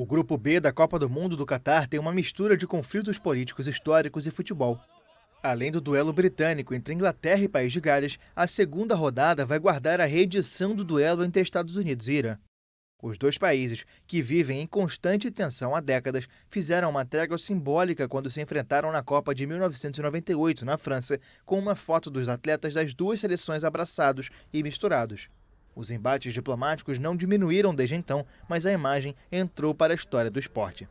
O Grupo B da Copa do Mundo do Catar tem uma mistura de conflitos políticos históricos e futebol. Além do duelo britânico entre Inglaterra e País de Gales, a segunda rodada vai guardar a reedição do duelo entre Estados Unidos e Irã. Os dois países, que vivem em constante tensão há décadas, fizeram uma trégua simbólica quando se enfrentaram na Copa de 1998, na França, com uma foto dos atletas das duas seleções abraçados e misturados. Os embates diplomáticos não diminuíram desde então, mas a imagem entrou para a história do esporte.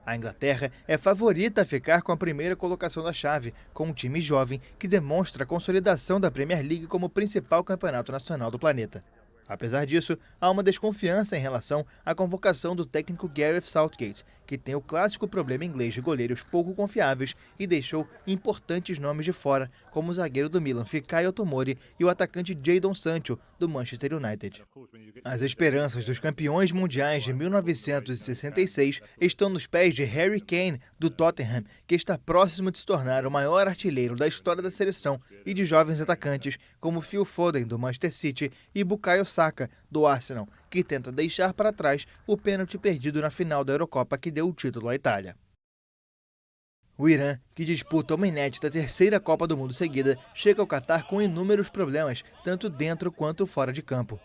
A Inglaterra é favorita a ficar com a primeira colocação da chave, com um time jovem que demonstra a consolidação da Premier League como principal campeonato nacional do planeta. Apesar disso, há uma desconfiança em relação à convocação do técnico Gareth Southgate, que tem o clássico problema inglês de goleiros pouco confiáveis e deixou importantes nomes de fora, como o zagueiro do Milan Fikayo Tomori e o atacante Jadon Sancho, do Manchester United. As esperanças dos campeões mundiais de 1966 estão nos pés de Harry Kane, do Tottenham, que está próximo de se tornar o maior artilheiro da história da seleção, e de jovens atacantes como Phil Foden, do Manchester City, e Bukayo Saka, do Arsenal, que tenta deixar para trás o pênalti perdido na final da Eurocopa que deu o título à Itália. O Irã, que disputa uma inédita terceira Copa do Mundo seguida, chega ao Catar com inúmeros problemas, tanto dentro quanto fora de campo.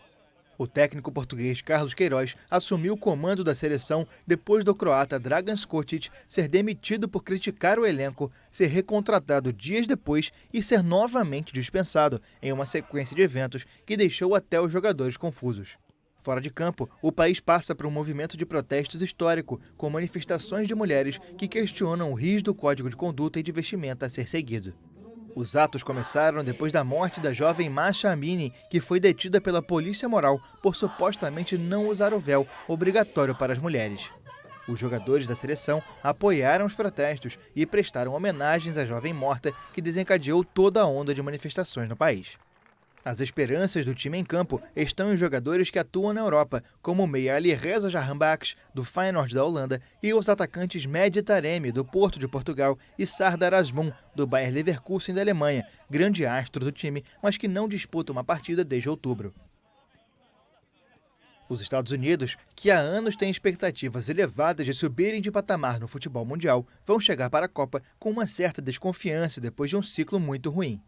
O técnico português Carlos Queiroz assumiu o comando da seleção depois do croata Dragan Škocić ser demitido por criticar o elenco, ser recontratado dias depois e ser novamente dispensado em uma sequência de eventos que deixou até os jogadores confusos. Fora de campo, o país passa por um movimento de protestos histórico, com manifestações de mulheres que questionam o rígido código de conduta e de vestimenta a ser seguido. Os atos começaram depois da morte da jovem Mahsa Amini, que foi detida pela polícia moral por supostamente não usar o véu obrigatório para as mulheres. Os jogadores da seleção apoiaram os protestos e prestaram homenagens à jovem morta, que desencadeou toda a onda de manifestações no país. As esperanças do time em campo estão em jogadores que atuam na Europa, como o meia Alireza Jahanbakhsh, do Feyenoord da Holanda, e os atacantes Mehdi Taremi, do Porto de Portugal, e Sardar Azmoun, do Bayer Leverkusen da Alemanha, grande astro do time, mas que não disputa uma partida desde outubro. Os Estados Unidos, que há anos têm expectativas elevadas de subirem de patamar no futebol mundial, vão chegar para a Copa com uma certa desconfiança depois de um ciclo muito ruim.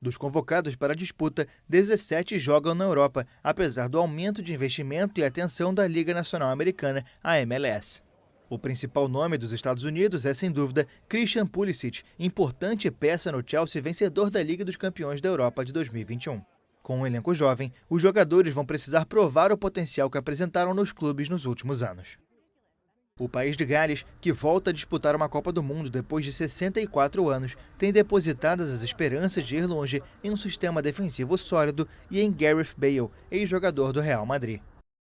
Dos convocados para a disputa, 17 jogam na Europa, apesar do aumento de investimento e atenção da Liga Nacional Americana, a MLS. O principal nome dos Estados Unidos é, sem dúvida, Christian Pulisic, importante peça no Chelsea vencedor da Liga dos Campeões da Europa de 2021. Com um elenco jovem, os jogadores vão precisar provar o potencial que apresentaram nos clubes nos últimos anos. O País de Gales, que volta a disputar uma Copa do Mundo depois de 64 anos, tem depositadas as esperanças de ir longe em um sistema defensivo sólido e em Gareth Bale, ex-jogador do Real Madrid.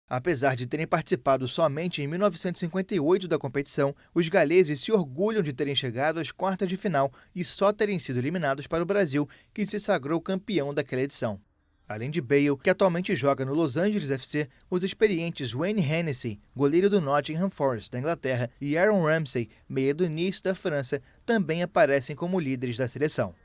Apesar de terem participado somente em 1958 da competição, os galeses se orgulham de terem chegado às quartas de final e só terem sido eliminados para o Brasil, que se sagrou campeão daquela edição. Além de Bale, que atualmente joga no Los Angeles FC, os experientes Wayne Hennessy, goleiro do Nottingham Forest da Inglaterra, e Aaron Ramsey, meia do Nice da França, também aparecem como líderes da seleção.